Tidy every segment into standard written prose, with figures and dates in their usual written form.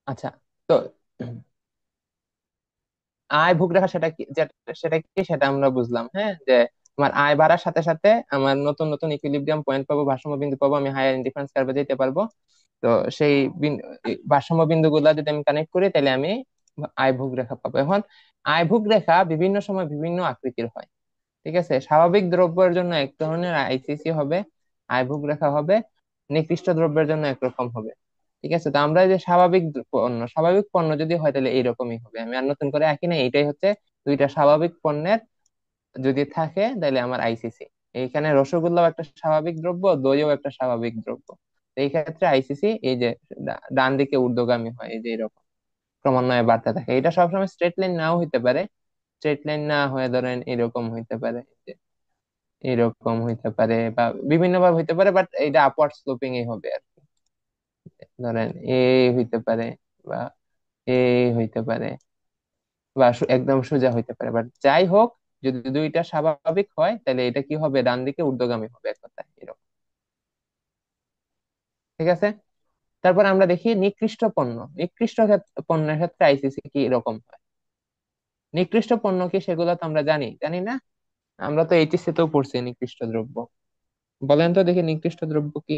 আচ্ছা, তো আয় ভোগ রেখা সেটা কি, সেটা কি সেটা আমরা বুঝলাম, হ্যাঁ, যে আমার আয় বাড়ার সাথে সাথে আমার নতুন নতুন ইকুইলিব্রিয়াম পয়েন্ট পাবো, ভারসাম্য বিন্দু পাবো, আমি হায়ার ইন্ডিফারেন্স কার্ভে যেতে পারবো। তো সেই এই ভারসাম্য বিন্দু গুলা যদি আমি কানেক্ট করি তাহলে আমি আয়ভোগ রেখা পাবো। এখন আয়ভোগ রেখা বিভিন্ন সময় বিভিন্ন আকৃতির হয়। ঠিক আছে, স্বাভাবিক দ্রব্যের জন্য এক ধরনের আইসিসি হবে, আয়ভোগ রেখা হবে, নিকৃষ্ট দ্রব্যের জন্য একরকম হবে। ঠিক আছে, তো আমরা এই যে পণ্য, স্বাভাবিক পণ্য যদি হয় তাহলে এইরকমই হবে। আমি আর নতুন করে আঁকি না, এইটাই হচ্ছে দুইটা স্বাভাবিক পণ্যের যদি থাকে তাহলে আমার আইসিসি। এইখানে রসগোল্লাও একটা স্বাভাবিক দ্রব্য, দইও একটা স্বাভাবিক দ্রব্য। তো এই ক্ষেত্রে আইসিসি এই যে ডান দিকে ঊর্ধ্বগামী হয়, এই যে এরকম ক্রমান্বয়ে বাড়তে থাকে। এটা সবসময় স্ট্রেট লাইন নাও হইতে পারে, স্ট্রেট লাইন না হয়ে ধরেন এরকম হইতে পারে, যে এরকম হইতে পারে বা বিভিন্ন ভাবে হইতে পারে, বাট এটা আপওয়ার্ড স্লোপিং এ হবে আর কি। ধরেন হইতে পারে, বা এ হইতে পারে, বা একদম সোজা হইতে পারে, বাট যাই হোক, যদি দুইটা স্বাভাবিক হয় তাহলে এটা কি হবে, ডান দিকে ঊর্ধ্বগামী হবে এক কথায় এরকম। ঠিক আছে, তারপর আমরা দেখি নিকৃষ্ট পণ্য। পণ্যের ক্ষেত্রে আইসিসি কি এরকম হয়। নিকৃষ্ট পণ্য কি সেগুলো তো আমরা জানি, জানি না? আমরা তো এইচএসসি তেও পড়ছি নিকৃষ্ট দ্রব্য। বলেন তো দেখি নিকৃষ্ট দ্রব্য কি।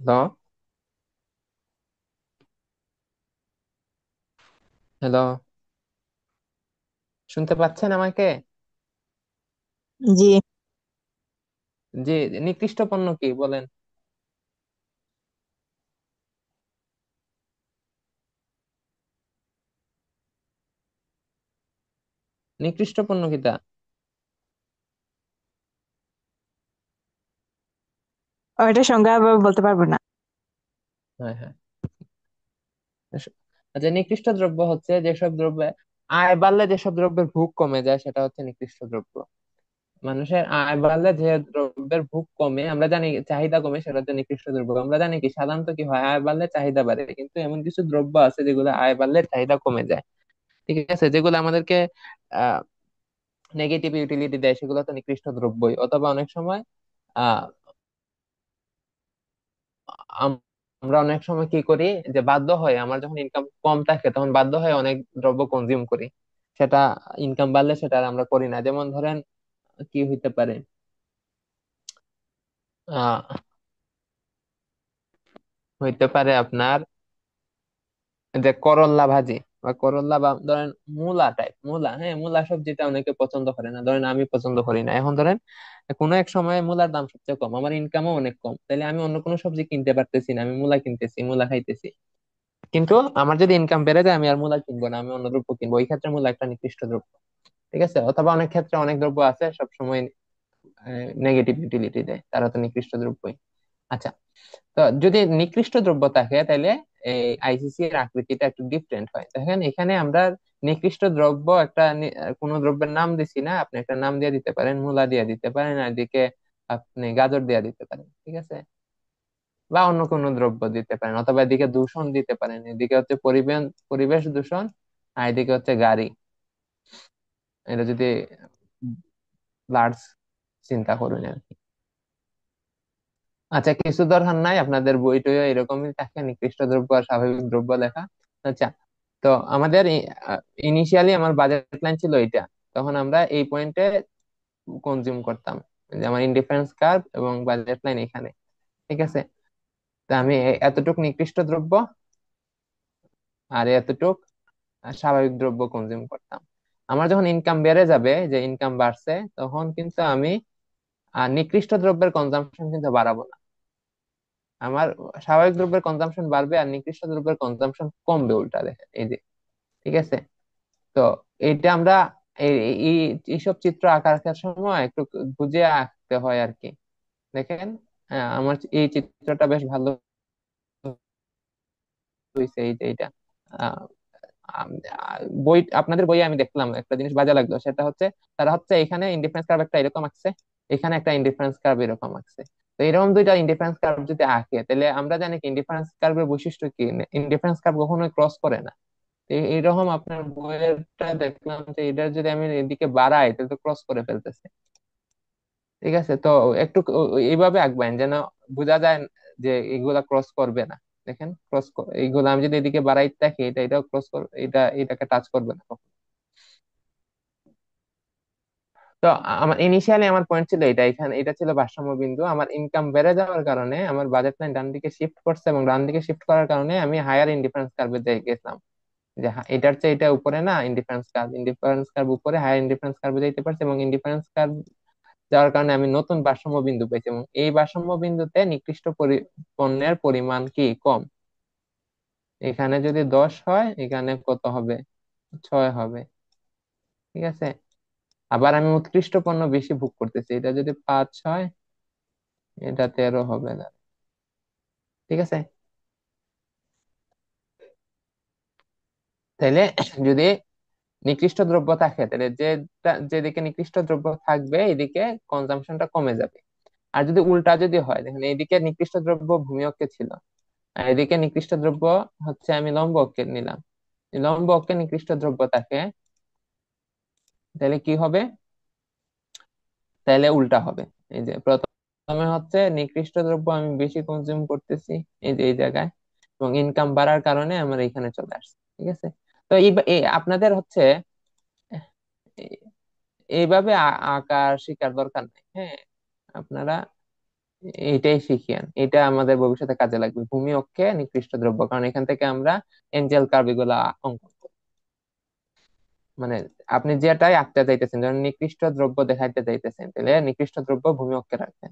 হ্যালো? হ্যালো? শুনতে পাচ্ছেন আমাকে? জি। যে নিকৃষ্ট পণ্য কি বলেন? নিকৃষ্ট পণ্য কিটা? ওইটা সংজ্ঞা আবার বলতে পারবো না। হ্যাঁ, হ্যাঁ। আচ্ছা, নিকৃষ্ট দ্রব্য হচ্ছে যেসব দ্রব্যে আয় বাড়লে যেসব দ্রব্যের ভোগ কমে যায় সেটা হচ্ছে নিকৃষ্ট দ্রব্য। মানুষের আয় বাড়লে যে দ্রব্যের ভোগ কমে, আমরা জানি চাহিদা কমে, সেটা হচ্ছে নিকৃষ্ট দ্রব্য। আমরা জানি কি সাধারণত কি হয়, আয় বাড়লে চাহিদা বাড়ে, কিন্তু এমন কিছু দ্রব্য আছে যেগুলো আয় বাড়লে চাহিদা কমে যায়। ঠিক আছে, যেগুলো আমাদেরকে আহ নেগেটিভ ইউটিলিটি দেয় সেগুলো তো নিকৃষ্ট দ্রব্যই। অথবা অনেক সময় আহ আমরা অনেক সময় কি করি, যে বাধ্য হয়, আমার যখন ইনকাম কম থাকে তখন বাধ্য হয় অনেক দ্রব্য কনজিউম করি। সেটা ইনকাম বাড়লে সেটা আর আমরা করি না। যেমন ধরেন কি হইতে পারে, আহ হইতে পারে আপনার যে করল্লা ভাজি, বা করল্লা, বা ধরেন মূলা টাইপ, মূলা, হ্যাঁ, মূলা সবজিটা অনেকে পছন্দ করে না, ধরেন আমি পছন্দ করি না। এখন ধরেন কোনো এক সময় মূলার দাম সবচেয়ে কম, আমার ইনকামও অনেক কম, তাহলে আমি অন্য কোনো সবজি কিনতে পারতেছি না, আমি মূলা কিনতেছি, মূলা খাইতেছি। কিন্তু আমার যদি ইনকাম বেড়ে যায় আমি আর মূলা কিনবো না, আমি অন্য দ্রব্য কিনবো। ওই ক্ষেত্রে মূলা একটা নির্দিষ্ট দ্রব্য। ঠিক আছে, অথবা অনেক ক্ষেত্রে অনেক দ্রব্য আছে সবসময় নেগেটিভ ইউটিলিটি দেয়, তারা তো নিকৃষ্ট দ্রব্যই। আচ্ছা, তো যদি নিকৃষ্ট দ্রব্য থাকে তাহলে এই আইসিসি এর আকৃতিটা একটু ডিফারেন্ট হয়। দেখেন এখানে আমরা নিকৃষ্ট দ্রব্য একটা কোনো দ্রব্যের নাম দিছি না, আপনি একটা নাম দিয়ে দিতে পারেন, মূলা দিয়ে দিতে পারেন, আর এদিকে আপনি গাজর দিয়ে দিতে পারেন। ঠিক আছে, বা অন্য কোনো দ্রব্য দিতে পারেন, অথবা এদিকে দূষণ দিতে পারেন, এদিকে হচ্ছে পরিবেশ দূষণ, আর এদিকে হচ্ছে গাড়ি। এটা যদি লার্জ চিন্তা করুন আর কি। আচ্ছা, কিছু দরকার নাই, আপনাদের বই টই এরকমই থাকে, নিকৃষ্ট দ্রব্য আর স্বাভাবিক দ্রব্য লেখা। আচ্ছা, তো আমাদের ইনিশিয়ালি আমার বাজেট লাইন ছিল এটা, তখন আমরা এই পয়েন্টে কনজিউম করতাম, যে আমার ইনডিফারেন্স কার্ভ এবং বাজেট লাইন এখানে। ঠিক আছে, তো আমি এতটুক নিকৃষ্ট দ্রব্য আর এতটুক স্বাভাবিক দ্রব্য কনজিউম করতাম। আমার যখন ইনকাম বেড়ে যাবে, যে ইনকাম বাড়ছে, তখন কিন্তু আমি নিকৃষ্ট দ্রব্যের কনজাম্পশন কিন্তু বাড়াবো না। আমার স্বাভাবিক দ্রব্যের কনজাম্পশন বাড়বে আর নিকৃষ্ট দ্রব্যের কনজাম্পশন কমবে, উল্টা দেখেন এই যে। ঠিক আছে, তো এইটা আমরা এই এই- এইসব চিত্র আঁকার সময় একটু বুঝে আঁকতে হয় আর কি। দেখেন, আমার এই চিত্রটা বেশ ভালো হয়েছে, এই যে এইটা। আহ, আম- বই, আপনাদের বইয়ে আমি দেখলাম একটা জিনিস বাজে লাগলো, সেটা হচ্ছে তারা হচ্ছে এখানে ইনডিফারেন্স কার্ভ একটা এরকম আঁকছে, এখানে একটা ইনডিফারেন্স কার্ভ এরকম আঁকছে। তো এরকম দুইটা ইনডিফারেন্স কার্ভ যদি আঁকে তাহলে আমরা জানি কি ইনডিফারেন্স কার্ভের বৈশিষ্ট্য কি, ইনডিফারেন্স কার্ভ কখনোই ক্রস করে না। এইরকম আপনার বইয়েরটা দেখলাম যে এটা যদি আমি এদিকে বাড়াই তাহলে তো ক্রস করে ফেলতেছে। ঠিক আছে, তো একটু এইভাবে আঁকবেন যেন বোঝা যায় যে এগুলা ক্রস করবে না। দেখেন ক্রস, এইগুলা আমি যদি এদিকে বাড়াই থাকি এটা এটাও ক্রস করবে, এটা এটাকে টাচ করবে না কখনো। তো আমার ইনিশিয়ালি আমার পয়েন্ট ছিল এটা, এখানে এটা ছিল ভারসাম্য বিন্দু। আমার ইনকাম বেড়ে যাওয়ার কারণে আমার বাজেট লাইন ডান দিকে শিফট করছে, এবং ডান দিকে শিফট করার কারণে আমি হায়ার ইনডিফারেন্স কার্ভে গেছিলাম। যে এটার চেয়ে এটা উপরে না, ইন্ডিফারেন্স কার্ভ উপরে, হায়ার ইন্ডিফারেন্স কার্ভে যাইতে পারছে, এবং ইন্ডিফারেন্স কার্ভ যাওয়ার কারণে আমি নতুন ভারসাম্য বিন্দু পেয়েছি, এবং এই ভারসাম্য বিন্দুতে নিকৃষ্ট পণ্যের পরিমাণ কি কম। এখানে যদি 10 হয় এখানে কত হবে, 6 হবে। ঠিক আছে, আবার আমি উৎকৃষ্ট পণ্য বেশি ভোগ করতেছি, এটা যদি 5 হয় এটা 13 হবে না। ঠিক আছে, তাইলে যদি নিকৃষ্ট দ্রব্য থাকে তাহলে যেদিকে নিকৃষ্ট দ্রব্য থাকবে এদিকে কনজাম্পশনটা কমে যাবে। আর যদি উল্টা যদি হয়, দেখেন এইদিকে নিকৃষ্ট দ্রব্য ভূমি অক্ষে ছিল, আর এদিকে নিকৃষ্ট দ্রব্য হচ্ছে আমি লম্ব অক্ষে নিলাম। এই লম্ব অক্ষে নিকৃষ্ট দ্রব্য থাকে, তাহলে কি হবে, তাহলে উল্টা হবে। এই যে প্রথমে হচ্ছে নিকৃষ্ট দ্রব্য আমি বেশি কনজিউম করতেছি এই যে এই জায়গায়, এবং ইনকাম বাড়ার কারণে আমার এখানে চলে আসছে। ঠিক আছে, তো এই আপনাদের হচ্ছে এই- এইভাবে আঁকার শিকার দরকার নেই, হ্যাঁ। আপনারা এইটাই শিখিয়েন, এটা আমাদের ভবিষ্যতে কাজে লাগবে, ভূমি অক্ষে নিকৃষ্ট দ্রব্য, কারণ এখান থেকে আমরা এঞ্জেল কার্ভ এগুলা অঙ্কন করি। মানে আপনি যেটাই আঁকতে চাইতেছেন, যেমন নিকৃষ্ট দ্রব্য দেখাইতে চাইতেছেন, তাহলে নিকৃষ্ট দ্রব্য ভূমি অক্ষে রাখবেন,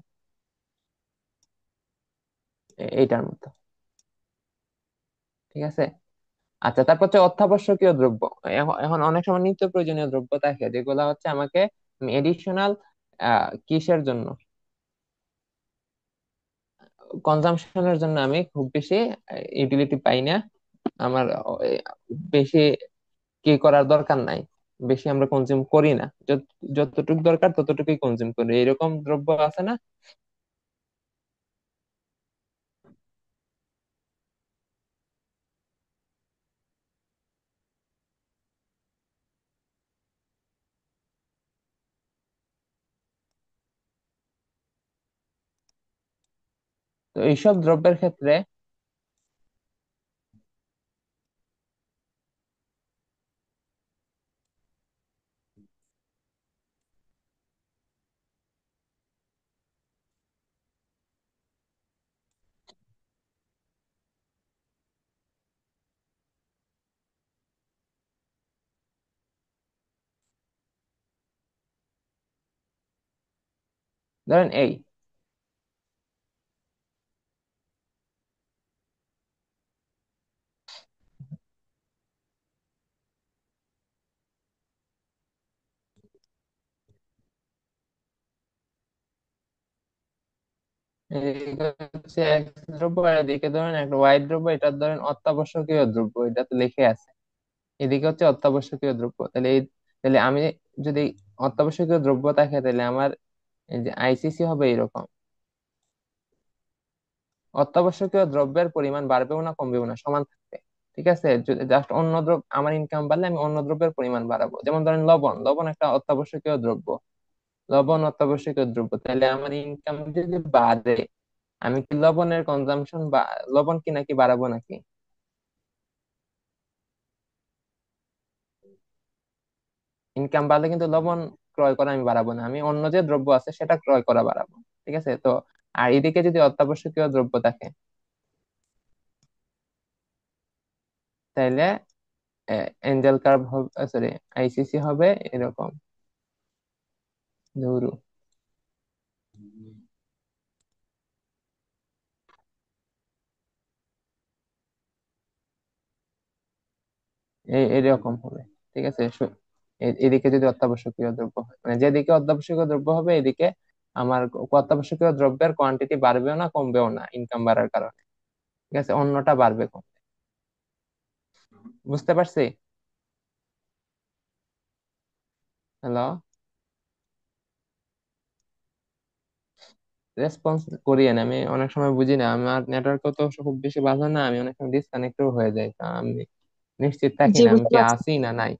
এইটার মতো। ঠিক আছে, আচ্ছা, তারপর হচ্ছে অত্যাবশ্যকীয় দ্রব্য। এখন অনেক সময় নিত্য প্রয়োজনীয় দ্রব্য থাকে যেগুলা হচ্ছে আমাকে এডিশনাল কিসের জন্য, কনজাম্পশনের জন্য আমি খুব বেশি ইউটিলিটি পাই না। আমার বেশি কি করার দরকার নাই, বেশি আমরা কনজিউম করি না, যতটুকু দরকার ততটুকুই কনজিউম করি, এরকম দ্রব্য আছে না। তো এইসব দ্রব্যের ক্ষেত্রে ধরেন এদিকে হচ্ছে এক দ্রব্য, আর এদিকে ধরেন একটা ওয়াই দ্রব্য, এটা ধরেন অত্যাবশ্যকীয় দ্রব্য, এটা তো লিখে আছে। এদিকে হচ্ছে অত্যাবশ্যকীয় দ্রব্য, তাহলে আমি যদি অত্যাবশ্যকীয় দ্রব্য থাকে তাহলে আমার এই যে আইসিসি হবে এরকম। অত্যাবশ্যকীয় দ্রব্যের পরিমাণ বাড়বেও না কমবেও না, সমান থাকবে। ঠিক আছে, জাস্ট অন্য দ্রব্য, আমার ইনকাম বাড়লে আমি অন্য দ্রব্যের পরিমাণ বাড়াবো, যেমন ধরেন লবণ, লবণ একটা অত্যাবশ্যকীয় দ্রব্য। লবণ অত্যাবশ্যকীয় দ্রব্য, তাহলে আমার ইনকাম যদি বাড়ে আমি কি লবণের কনজাম্পশন বা লবণ কি নাকি বাড়াবো নাকি? ইনকাম বাড়লে কিন্তু লবণ ক্রয় করা আমি বাড়াবো না, আমি অন্য যে দ্রব্য আছে সেটা ক্রয় করা বাড়াবো। ঠিক আছে, তো আর এদিকে যদি অত্যাবশ্যকীয় দ্রব্য থাকে তাইলে এঞ্জেল কার্ভ হবে, সরি, আইসিসি হবে এরকম। ধরু এরকম হবে। ঠিক আছে, এদিকে যদি অত্যাবশ্যকীয় দ্রব্য হয়, মানে যেদিকে অত্যাবশ্যকীয় দ্রব্য হবে এদিকে আমার অত্যাবশ্যকীয় দ্রব্যের কোয়ান্টিটি বাড়বেও না কমবেও না ইনকাম বাড়ার কারণে। ঠিক আছে, অন্যটা বাড়বে কম। বুঝতে পারছি? হ্যালো, রেসপন্স করিয়েন, আমি অনেক সময় বুঝি না, আমার নেটওয়ার্ক তো খুব বেশি ভালো না, আমি অনেক সময় ডিসকানেক্টও হয়ে যাই, তা আমি নিশ্চিত থাকি জি, না আমি বুঝতে কি পারছি। আছি না নাই।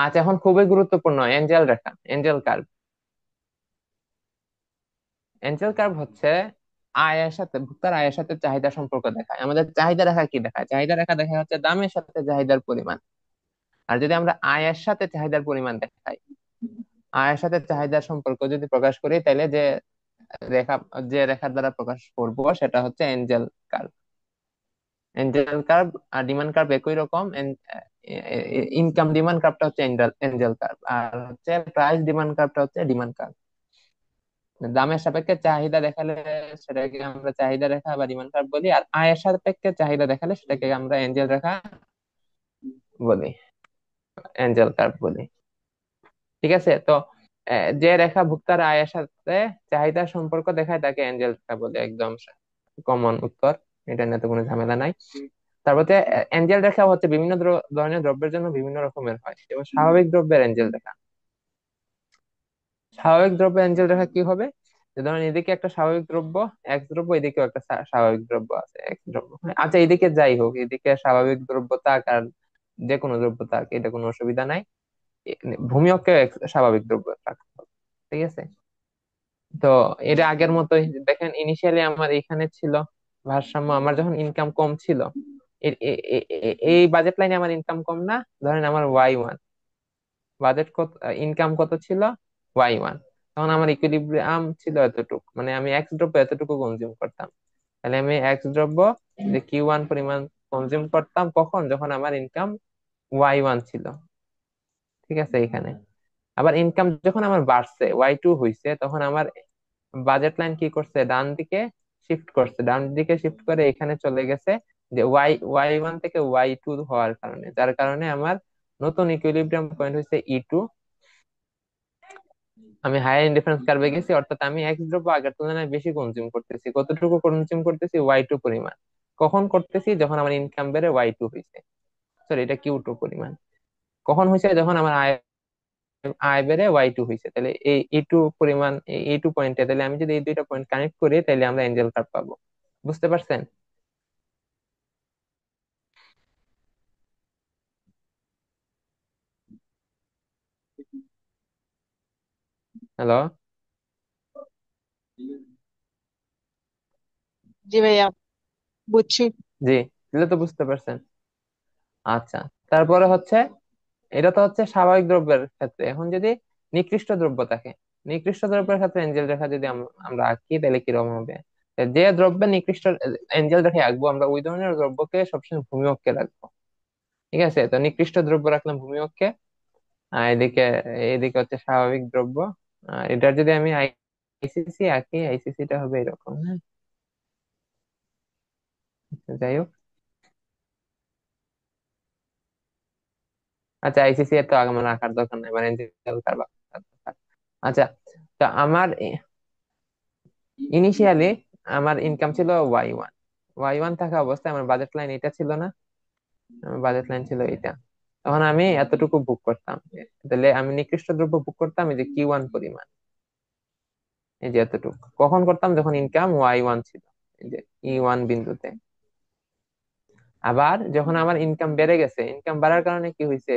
আচ্ছা, এখন খুবই গুরুত্বপূর্ণ এঞ্জেল রেখা, এঞ্জেল কার্ভ। এঞ্জেল কার্ভ হচ্ছে আয়ের সাথে, ভোক্তার আয়ের সাথে চাহিদা সম্পর্ক দেখায়। আমাদের চাহিদা রেখা কি দেখায়? চাহিদা রেখা দেখায় হচ্ছে দামের সাথে চাহিদার পরিমাণ। আর যদি আমরা আয়ের সাথে চাহিদার পরিমাণ দেখাই, আয়ের সাথে চাহিদার সম্পর্ক যদি প্রকাশ করি, তাহলে রেখা যে রেখার দ্বারা প্রকাশ করব সেটা হচ্ছে এঞ্জেল কার্ভ। এঞ্জেল কার্ভ আর ডিমান্ড কার্ভ একই রকম। ইনকাম ডিমান্ড কার্ভটা হচ্ছে এঞ্জেল এঞ্জেল কার্ভ, আর হচ্ছে প্রাইস ডিমান্ড কার্ভটা হচ্ছে ডিমান্ড কার্ভ। দামের সাপেক্ষে চাহিদা দেখালে সেটাকে আমরা চাহিদা রেখা বা ডিমান্ড কার্ভ বলি, আর আয়ের সাপেক্ষে চাহিদা দেখালে সেটাকে আমরা এঞ্জেল রেখা বলি, এঞ্জেল কার্ভ বলি। ঠিক আছে? তো যে রেখা ভোক্তার আয়ের সাথে চাহিদার সম্পর্ক দেখায় তাকে এঞ্জেল রেখা বলে, একদম কমন উত্তর। এটা নিয়ে তো কোনো ঝামেলা নাই। তারপরে এঞ্জেল রেখা হচ্ছে বিভিন্ন ধরনের দ্রব্যের জন্য বিভিন্ন রকমের হয়। যেমন স্বাভাবিক দ্রব্যের এঞ্জেল রেখা, স্বাভাবিক দ্রব্যের এঞ্জেল রেখা কি হবে? যে ধরেন এদিকে একটা স্বাভাবিক দ্রব্য, এক্স দ্রব্য, এদিকেও একটা স্বাভাবিক দ্রব্য আছে, এক্স দ্রব্য। আচ্ছা, এদিকে যাই হোক, এদিকে স্বাভাবিক দ্রব্য থাক আর যে কোনো দ্রব্য থাক, এটা কোনো অসুবিধা নাই। ভূমি অক্ষে স্বাভাবিক দ্রব্য রাখতে হবে। ঠিক আছে? তো এটা আগের মতোই। দেখেন, ইনিশিয়ালি আমার এখানে ছিল ভারসাম্য, আমার যখন ইনকাম কম ছিল, এই বাজেট লাইনে আমার ইনকাম কম না, ধরেন আমার Y1 বাজেট, কত ইনকাম কত ছিল? Y1। তখন আমার ইকুইলিব্রিয়াম ছিল এতটুকু, মানে আমি এক্স দ্রব্য এতটুকু কনজিউম করতাম। তাহলে আমি এক্স দ্রব্য যে Q1 পরিমাণ কনজিউম করতাম কখন? যখন আমার ইনকাম Y1 ছিল। ঠিক আছে? এখানে আবার ইনকাম যখন আমার বাড়ছে, Y2 হইছে, তখন আমার বাজেট লাইন কি করছে? ডান দিকে শিফট করছে, ডান দিকে শিফট করে এখানে চলে গেছে, যে ওয়াই ওয়ান থেকে Y2 হওয়ার কারণে, যার কারণে আমার নতুন ইকুইলিব্রিয়াম পয়েন্ট হচ্ছে E2। আমি হায়ার ইন্ডিফারেন্স কার্ভে গেছি, অর্থাৎ আমি এক্স দ্রব্য আগের তুলনায় বেশি কনজিউম করতেছি। কতটুকু কনজিউম করতেছি? Y2 পরিমাণ। কখন করতেছি? যখন আমার ইনকাম বেড়ে Y2 হয়েছে। সরি, এটা Q2 পরিমাণ। কখন হয়েছে? যখন আমার আয় আয় বেড়ে Y2 হয়েছে। তাহলে এই E2 পরিমাণ, এই টু পয়েন্টে, তাহলে আমি যদি এই দুইটা পয়েন্ট কানেক্ট করি, তাহলে আমরা এঞ্জেল কার্ভ পাবো। বুঝতে পারছেন? হ্যালো? জি ভাইয়া, বুঝছি। জি, তাহলে তো বুঝতে পারছেন। আচ্ছা, তারপরে হচ্ছে, এটা তো হচ্ছে স্বাভাবিক দ্রব্যের ক্ষেত্রে। এখন যদি নিকৃষ্ট দ্রব্য থাকে, নিকৃষ্ট দ্রব্যের ক্ষেত্রে এঞ্জেল রেখা যদি আমরা আঁকি, তাহলে কিরকম হবে? যে দ্রব্যের নিকৃষ্ট এঞ্জেল রেখা আঁকবো, আমরা ওই ধরনের দ্রব্যকে সবসময় ভূমি অক্ষে রাখবো। ঠিক আছে? তো নিকৃষ্ট দ্রব্য রাখলাম ভূমি অক্ষে, আর এদিকে এদিকে হচ্ছে স্বাভাবিক দ্রব্য। আর এটার যদি আমি আইসিসি আঁকি, আইসিসি টা হবে এরকম। হ্যাঁ, যাই হোক। আচ্ছা, আইসিসি এর তো আগে আমার রাখার দরকার নাই, মানে এঞ্জেল কার্ভ আঁকার দরকার। আচ্ছা, তো আমার ইনিশিয়ালি আমার ইনকাম ছিল Y1। Y1 থাকা অবস্থায় আমার বাজেট লাইন এটা ছিল না, আমার বাজেট লাইন ছিল এটা। তখন আমি এতটুকু বুক করতাম। তাহলে আমি নিকৃষ্ট দ্রব্য বুক করতাম এই যে Q1 পরিমাণ, এই যে এতটুকু। কখন করতাম? যখন ইনকাম Y1 ছিল, এই যে E1 বিন্দুতে। আবার যখন আমার ইনকাম বেড়ে গেছে, ইনকাম বাড়ার কারণে কি হয়েছে?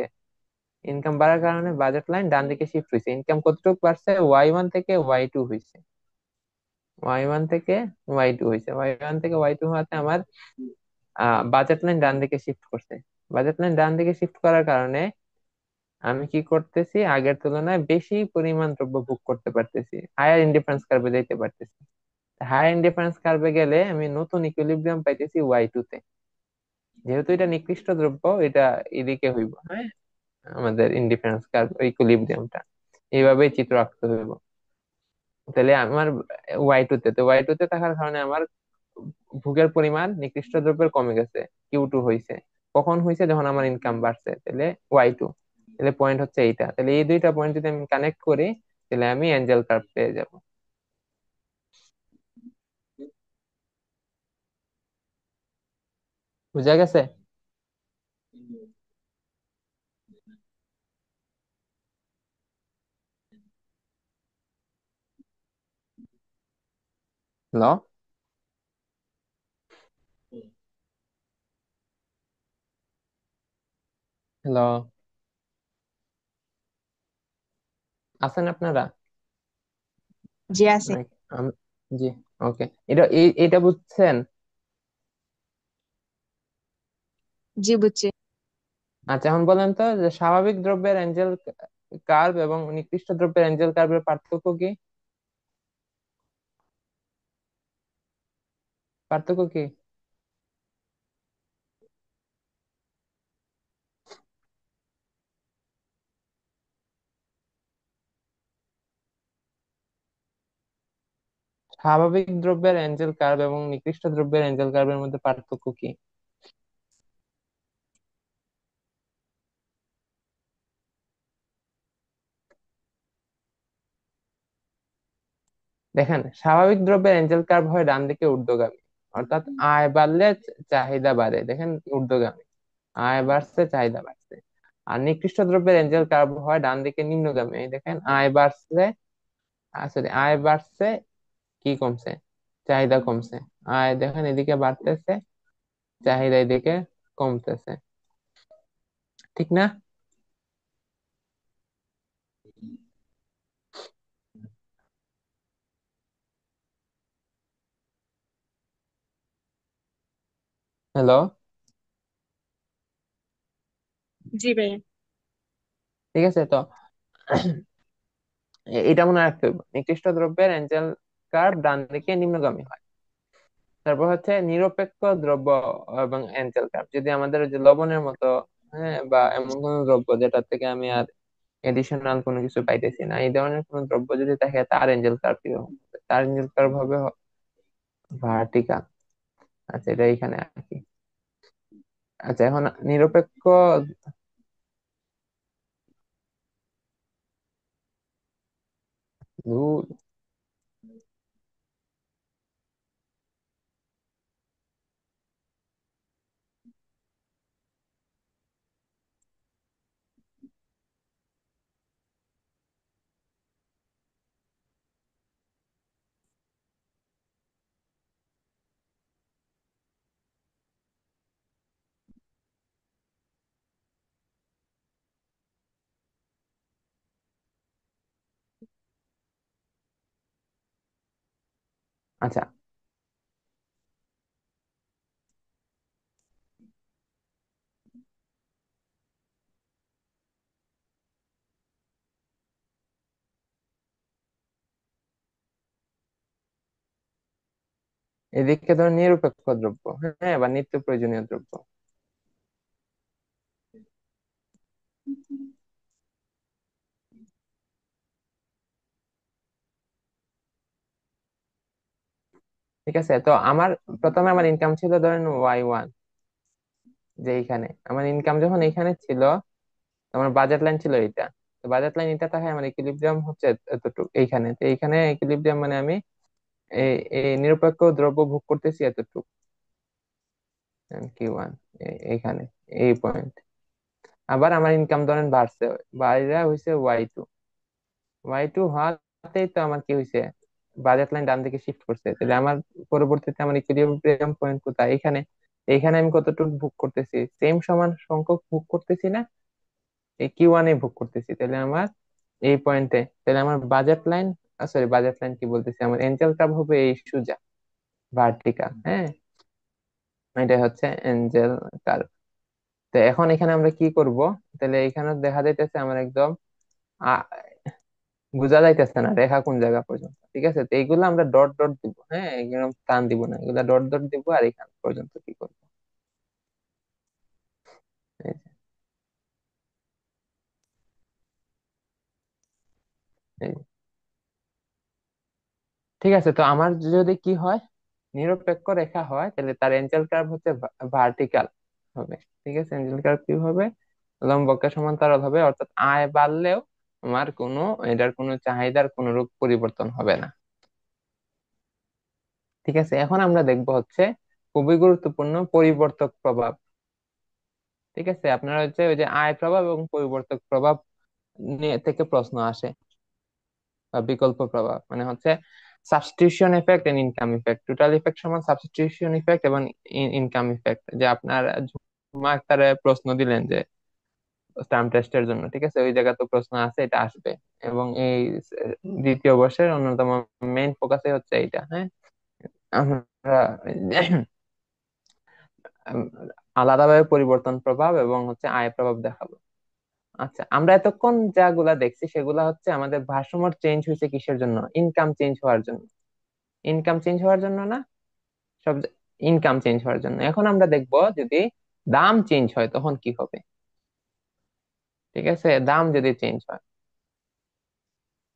ইনকাম বাড়ার কারণে বাজেট লাইন ডান দিকে শিফট হয়েছে। ইনকাম কতটুকু বাড়ছে? Y1 থেকে Y2 হয়েছে, ওয়াই ওয়ান থেকে ওয়াই টু হয়েছে। ওয়াই ওয়ান থেকে ওয়াই টু হওয়াতে আমার বাজেট লাইন ডান দিকে শিফট করছে। বাজেট লাইন ডান দিকে শিফট করার কারণে আমি কি করতেছি? আগের তুলনায় বেশি পরিমাণ দ্রব্য বুক করতে পারতেছি, হায়ার ইন্ডিফারেন্স কার্ভে যেতে পারতেছি। হায়ার ইন্ডিফারেন্স কার্ভে গেলে আমি নতুন ইকুইলিব্রিয়াম পাইতেছি Y2 তে। যেহেতু এটা নিকৃষ্ট দ্রব্য, এটা এদিকে হইব। হ্যাঁ, আমাদের ইন্ডিফারেন্স কার্ভ ইকুইলিব্রিয়ামটা এইভাবেই চিত্র আঁকতে হইব। তাহলে আমার ওয়াই টু তে থাকার কারণে আমার ভোগের পরিমাণ নিকৃষ্ট দ্রব্যের কমে গেছে, Q2 হয়েছে। কখন হয়েছে? যখন আমার ইনকাম বাড়ছে। তাহলে Y2। তাহলে পয়েন্ট হচ্ছে এইটা। তাহলে এই দুইটা পয়েন্ট যদি আমি কানেক্ট করি, তাহলে আমি এঞ্জেল কার্ভ পেয়ে যাব। বুঝা গেছে? হ্যালো? হ্যালো, আছেন আপনারা? জি আছে। নাকি জি, ওকে। এটা বুঝছেন? জি বুঝছি। আচ্ছা, এখন বলেন তো যে স্বাভাবিক দ্রব্যের এঞ্জেল কার্ভ এবং নিকৃষ্ট দ্রব্যের এঞ্জেল কার্ভের পার্থক্য কি? পার্থক্য কি? স্বাভাবিক দ্রব্যের এঞ্জেল কার্ভ এবং নিকৃষ্ট দ্রব্যের এঞ্জেল কার্ভের মধ্যে পার্থক্য কি? দেখেন, স্বাভাবিক দ্রব্যের এঞ্জেল কার্ভ হয় ডান দিকে ঊর্ধ্বগামী, অর্থাৎ আয় বাড়লে চাহিদা বাড়ে। দেখেন, ঊর্ধ্বগামী, আয় বাড়ছে চাহিদা বাড়ছে। আর নিকৃষ্ট দ্রব্যের এঞ্জেল কার্ভ হয় ডান দিকে নিম্নগামী। এই দেখেন, আয় বাড়ছে, সরি, আয় বাড়ছে, কি কমছে? চাহিদা কমছে। আয় দেখেন এদিকে বাড়তেছে, চাহিদা এদিকে কমতেছে। ঠিক না? হ্যালো। জি ভাইয়া। ঠিক আছে তো, এটা মনে রাখতে হবে, নিকৃষ্ট দ্রব্যের এঞ্জেল কার্ভ ডান দিকে নিম্নগামী হয়। তারপর হচ্ছে নিরপেক্ষ দ্রব্য এবং এঞ্জেল কার্ভ, যদি আমাদের ওই যে লবণের মতো, হ্যাঁ, বা এমন কোন দ্রব্য যেটা থেকে আমি আর এডিশনাল কোনো কিছু পাইতেছি না, এই ধরনের কোন দ্রব্য যদি থাকে, তার এঞ্জেল কার্ভ কি হবে? তার এঞ্জেল কার্ভ হবে ভার্টিকাল। আচ্ছা, এটা এখানে আর কি। আচ্ছা, এখন নিরপেক্ষ, ধুর, আচ্ছা, এদিকে ধর নিরপেক্ষ দ্রব্য, হ্যাঁ, বা নিত্য প্রয়োজনীয় দ্রব্য। ঠিক আছে তো, আমার প্রথমে আমার ইনকাম ছিল ধরেন Y1, যে এইখানে আমার ইনকাম যখন এইখানে ছিল, তো আমার বাজেট লাইন ছিল এইটা। তো বাজেট লাইন এটা থাকে, আমার ইকুইলিব্রিয়াম হচ্ছে এতটুকু, এইখানে তো, এইখানে ইকুইলিব্রিয়াম মানে আমি এই এই নিরপেক্ষ দ্রব্য ভোগ করতেছি এতটুকু, Q1, এইখানে, এই পয়েন্ট। আবার আমার ইনকাম ধরেন বাড়ছে, বাইরে হয়েছে Y2। Y2 হওয়াতেই তো আমার কি হয়েছে, বাজেট লাইন ডান দিকে শিফট করছে। তাহলে আমার পরবর্তীতে আমার ইকুইলিব্রিয়াম পয়েন্ট কোথায়? এখানে। এইখানে আমি কতটুকু ভোগ করতেছি? সেম সমান সংখ্যক ভোগ করতেছি না? এই Q1 এ ভোগ করতেছি। তাহলে আমার এই পয়েন্টে, তাহলে আমার budget line, sorry, budget line কি বলতেছি, আমার এঞ্জেল কার্ভ হবে এই সোজা, ভার্টিক্যাল, হ্যাঁ। এটা হচ্ছে এঞ্জেল কার্ভ। তো এখন এখানে আমরা কি করব? তাহলে এখানে দেখা যাইতেছে আমার একদম আ- বোঝা যাইতেছে না রেখা কোন জায়গা পর্যন্ত। ঠিক আছে, তো এইগুলো আমরা ডট ডট দিব, হ্যাঁ, এরকম টান দিব না, এগুলা ডট ডট দিব। আর এখান পর্যন্ত কি করবো? এই যে, এই যে। ঠিক আছে তো, আমার যদি কি হয়, নিরপেক্ষ রেখা হয়, তাহলে তার এঞ্জেল কার্ভ হচ্ছে ভার্টিক্যাল হবে। ঠিক আছে, এঞ্জেল কার্ভ কি হবে? লম্বকে সমান্তরাল হবে, অর্থাৎ আয় বাড়লেও আমার কোনো, এটার কোনো চাহিদার কোনো রূপ পরিবর্তন হবে না। ঠিক আছে, এখন আমরা দেখবো হচ্ছে খুবই গুরুত্বপূর্ণ পরিবর্তক প্রভাব। ঠিক আছে, আপনারা হচ্ছে ওই যে আয় প্রভাব এবং পরিবর্তক প্রভাব নিয়ে থেকে প্রশ্ন আসে, বা বিকল্প প্রভাব মানে হচ্ছে substitution effect and income effect. Total effect সমান সাবস্টিটিউশন ইফেক্ট এবং ইনকাম ইফেক্ট। যে আপনার জুমা আক্তারে প্রশ্ন দিলেন যে টার্ম টেস্টের জন্য, ঠিক আছে, ওই জায়গা তো প্রশ্ন আছে, এটা আসবে। এবং এই দ্বিতীয় বর্ষের অন্যতম মেইন ফোকাসই হচ্ছে এইটা। হ্যাঁ, আমরা উম, আলাদাভাবে পরিবর্তন প্রভাব এবং হচ্ছে আয় প্রভাব দেখাবো। আচ্ছা, আমরা এতক্ষণ যাগুলা দেখছি সেগুলা হচ্ছে আমাদের ভারসাম্য চেঞ্জ হয়েছে কিসের জন্য? ইনকাম চেঞ্জ হওয়ার জন্য। ইনকাম চেঞ্জ হওয়ার জন্য না? সব ইনকাম চেঞ্জ হওয়ার জন্য। এখন আমরা দেখব যদি দাম চেঞ্জ হয় তখন কি হবে। ঠিক আছে, দাম যদি চেঞ্জ হয়,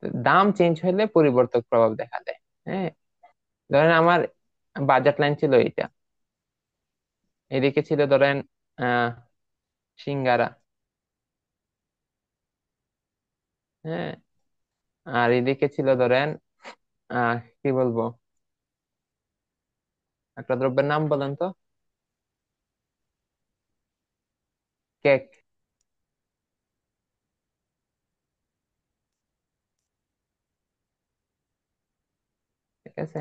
তো দাম চেঞ্জ হলে পরিবর্তক প্রভাব দেখা দেয়। হ্যাঁ, ধরেন আমার বাজেট লাইন ছিল এইটা, এদিকে ছিল ধরেন আহ সিঙ্গারা। হ্যাঁ, আর এদিকে ছিল ধরেন কি বলবো, একটা দ্রব্যের নাম বলেন তো। কেক। ঠিক আছে,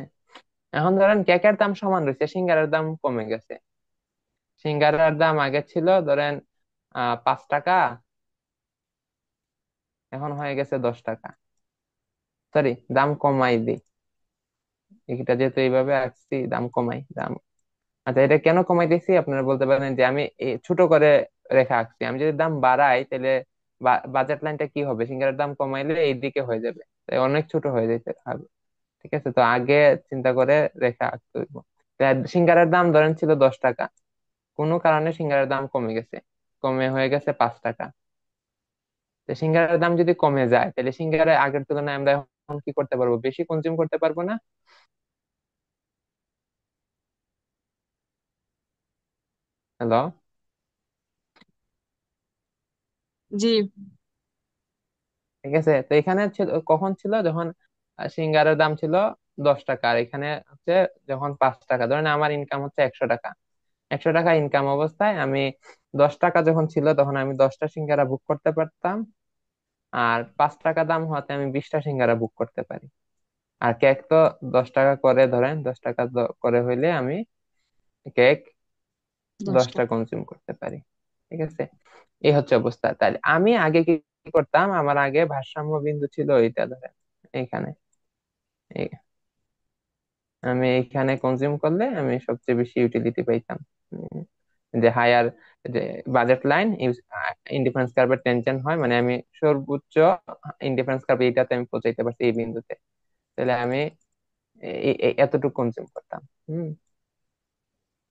এখন ধরেন কেকের দাম সমান রয়েছে, সিঙ্গারার দাম কমে গেছে। সিঙ্গারার দাম আগে ছিল ধরেন 5 টাকা, এখন হয়ে গেছে 10 টাকা। সরি, দাম কমাই দিই, এটা যেহেতু এইভাবে আসছি, দাম কমাই দাম। আচ্ছা, এটা কেন কমাই দিছি আপনারা বলতে পারেন যে আমি ছোট করে রেখা আঁকছি। আমি যদি দাম বাড়াই তাহলে বাজেট লাইনটা কি হবে, সিঙ্গারার দাম কমাইলে এইদিকে হয়ে যাবে, তাই অনেক ছোট হয়ে যেতে হবে। ঠিক আছে, তো আগে চিন্তা করে রেখা আঁকতে হইব। তা সিঙ্গারার দাম ধরেন ছিল 10 টাকা, কোনো কারণে সিঙ্গারার দাম কমে গেছে, কমে হয়ে গেছে 5 টাকা। তো সিঙ্গারার দাম যদি কমে যায় তাহলে সিঙ্গারা আগের তুলনায় আমরা এখন কি করতে পারবো, বেশি কনজিউম করতে পারবো না? হ্যালো? জি। ঠিক আছে, তো এখানে ছিল কখন ছিল, যখন সিঙ্গারার দাম ছিল 10 টাকা, আর এখানে হচ্ছে যখন 5 টাকা। ধরেন আমার ইনকাম হচ্ছে 100 টাকা। 100 টাকা ইনকাম অবস্থায় আমি 10 টাকা যখন ছিল তখন আমি 10টা সিঙ্গারা বুক করতে পারতাম। আর 5 টাকা দাম হতে আমি 20টা সিঙ্গারা বুক করতে পারি। আর কেক তো 10 টাকা করে, ধরেন 10 টাকা করে হইলে আমি কেক 10টা 10 টাকা। কনজিউম করতে পারি। ঠিক আছে, এই হচ্ছে অবস্থা। তাহলে আমি আগে কি করতাম, আমার আগে ভারসাম্য বিন্দু ছিল এইটা, ধরেন এইখানে। এই- আমি এইখানে কনজিউম করলে আমি সবচেয়ে বেশি ইউটিলিটি পাইতাম। উম, যে হায়ার, যে বাজেট লাইন ইনডিফারেন্স কার্ভের টেনজেন্ট হয়, মানে আমি সর্বোচ্চ ইনডিফারেন্স কার্ভ এইটাতে আমি পৌঁছাইতে পারছি এই বিন্দুতে, তাহলে আমি এতটুকু কনজিউম করতাম। হম,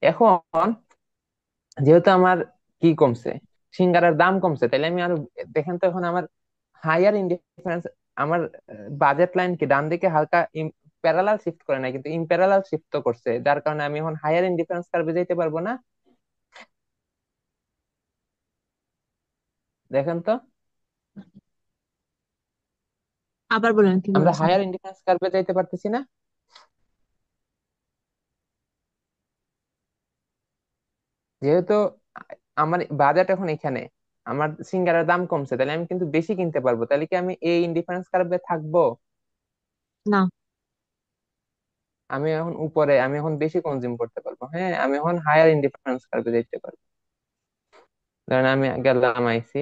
এখন যেহেতু আমার কি কমছে, সিঙ্গারার দাম কমছে, তাহলে আমি আরো, দেখেন তো এখন আমার হায়ার ইনডিফারেন্স, আমার বাজেট লাইন কি ডান দিকে হালকা প্যারালাল শিফট করে না, কিন্তু ইম্প্যারালাল শিফট তো করছে, যার কারণে আমি এখন হায়ার ইনডিফারেন্স কার্ভে যেতে পারবো না। দেখেন তো, আবার বলেন কি আমরা বলছেন? হায়ার ইনডিফারেন্স কার্ভে যাইতে পারতেছি না, যেহেতু আমার বাজেট এখন এখানে, আমার সিঙ্গারার দাম কমছে, তাহলে আমি কিন্তু বেশি কিনতে পারবো, তাহলে কি আমি এই ইনডিফারেন্স কার্ভে থাকবো? না। আমি এখন উপরে, আমি এখন বেশি কনজিউম করতে পারবো। হ্যাঁ, আমি এখন হায়ার ইন্ডিফারেন্স কার্ভে যেতে পারবো। ধরেন আমি গেলাম আইসি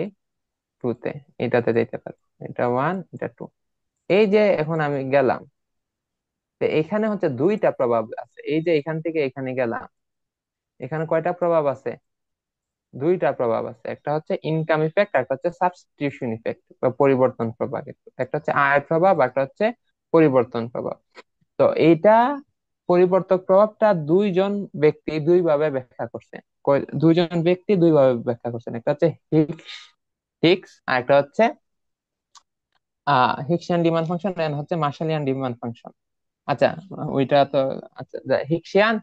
2 তে, এটাতে যেতে পারবো, এটা 1, এটা 2। এই যে এখন আমি গেলাম, তো এখানে হচ্ছে দুইটা প্রভাব আছে। এই যে এখান থেকে এখানে গেলাম, এখানে কয়টা প্রভাব আছে? দুইটা প্রভাব আছে, একটা হচ্ছে ইনকাম ইফেক্ট, একটা হচ্ছে সাবস্টিটিউশন ইফেক্ট বা পরিবর্তন প্রভাব। একটা হচ্ছে আয় প্রভাব, একটা হচ্ছে পরিবর্তন প্রভাব। তো এইটা পরিবর্তক প্রভাবটা দুইজন ব্যক্তি দুইভাবে ব্যাখ্যা করছে। দুইজন ব্যক্তি দুইভাবে ব্যাখ্যা করছেন, একটা হচ্ছে হিক্স হিক্স আর একটা হচ্ছে হিক্সিয়ান ডিমান্ড ফাংশন, এন্ড হচ্ছে মার্শালিয়ান ডিমান্ড ফাংশন। আচ্ছা, ওইটা তো, আচ্ছা,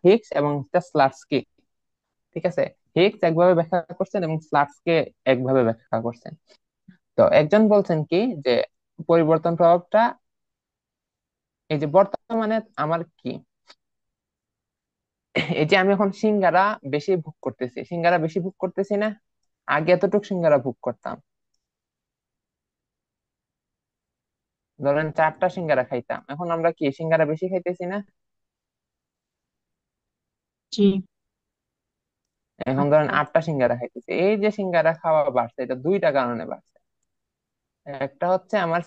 হিক্স এবং স্লাটস্কি। ঠিক আছে, হিক্স একভাবে ব্যাখ্যা করছেন এবং স্লাটস্কি একভাবে ব্যাখ্যা করছেন। তো একজন বলছেন কি, যে পরিবর্তন প্রভাবটা, এই যে বর্তমানে আমার কি, এই যে আমি এখন সিঙ্গারা বেশি ভোগ করতেছি, সিঙ্গারা বেশি ভোগ করতেছি না? আগে এতটুকু সিঙ্গারা ভোগ করতাম, ধরেন 4টা সিঙ্গারা খাইতাম, এখন আমরা কি সিঙ্গারা বেশি খাইতেছি না? জি। এখন ধরেন আচ্ছা। 8টা সিঙ্গারা খাইতেছি, এই যে সিঙ্গারা খাওয়া বাড়ছে এটা দুইটা কারণে বাড়ছে। একটা হচ্ছে আমার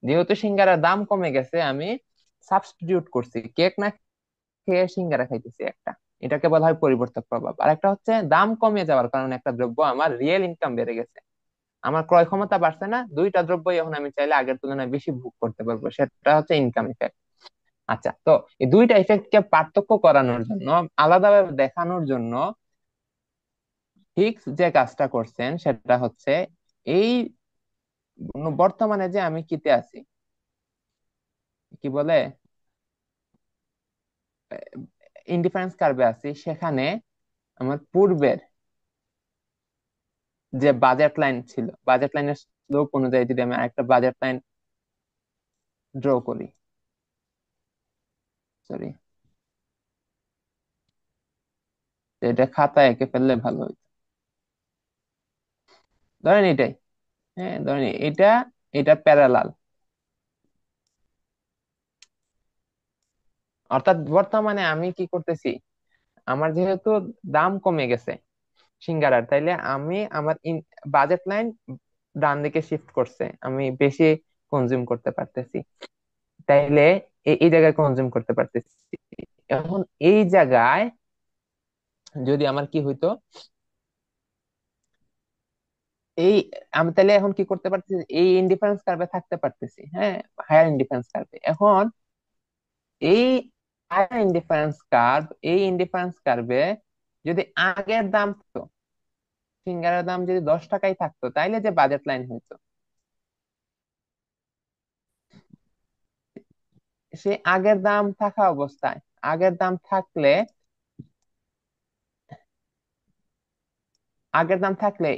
যেহেতু সিঙ্গারার দাম কমে গেছে, আমি সাবস্টিটিউট করছি, কেক না খেয়ে সিঙ্গারা খাইতেছি একটা, এটাকে বলা হয় পরিবর্তক প্রভাব। আর একটা হচ্ছে দাম কমে যাওয়ার কারণে একটা দ্রব্য আমার রিয়েল ইনকাম বেড়ে গেছে, আমার ক্রয় ক্ষমতা বাড়ছে না, দুইটা দ্রব্যই এখন আমি চাইলে আগের তুলনায় বেশি ভোগ করতে পারবো, সেটা হচ্ছে ইনকাম ইফেক্ট। আচ্ছা, তো এই দুইটা ইফেক্ট কে পার্থক্য করানোর জন্য, আলাদাভাবে দেখানোর জন্য হিগস যে কাজটা করছেন সেটা হচ্ছে এই বর্তমানে যে আমি কিতে আছি, কি বলে, ইনডিফারেন্স কার্ভে আছি, সেখানে আমার পূর্বের যে বাজেট লাইন ছিল, বাজেট লাইনের স্লোপ অনুযায়ী যদি আমি আরেকটা বাজেট লাইন ড্র করি, সরি, এটা খাতায় এঁকে ফেললে ভালো হইতো। ধরেন এটাই, হ্যাঁ ধরেন এটা, এটা প্যারালাল, অর্থাৎ বর্তমানে আমি কি করতেছি, আমার যেহেতু দাম কমে গেছে সিঙ্গারার, তাইলে আমি আমার বাজেট লাইন ডান দিকে শিফট করছে, আমি বেশি কনজিউম করতে পারতেছি, তাইলে এই জায়গায় কনজিউম করতে পারতেছি। এখন এই জায়গায় যদি আমার কি হইতো, এই আমি তাহলে এখন কি করতে পারতেছি, এই ইনডিফারেন্স কার্ভে থাকতে পারতেছি, হ্যাঁ, হায়ার ইনডিফারেন্স কার্ভে। এখন এই হায়ার ইনডিফারেন্স কার্ভ, এই ইনডিফারেন্স কার্ভে যদি আগের দাম থাকতো, সিঙ্গারার দাম যদি 10 টাকাই থাকতো, তাইলে যে বাজেট লাইন হইতো, সে আগের দাম থাকা অবস্থায়, আগের দাম থাকলে, আগের দাম থাকলে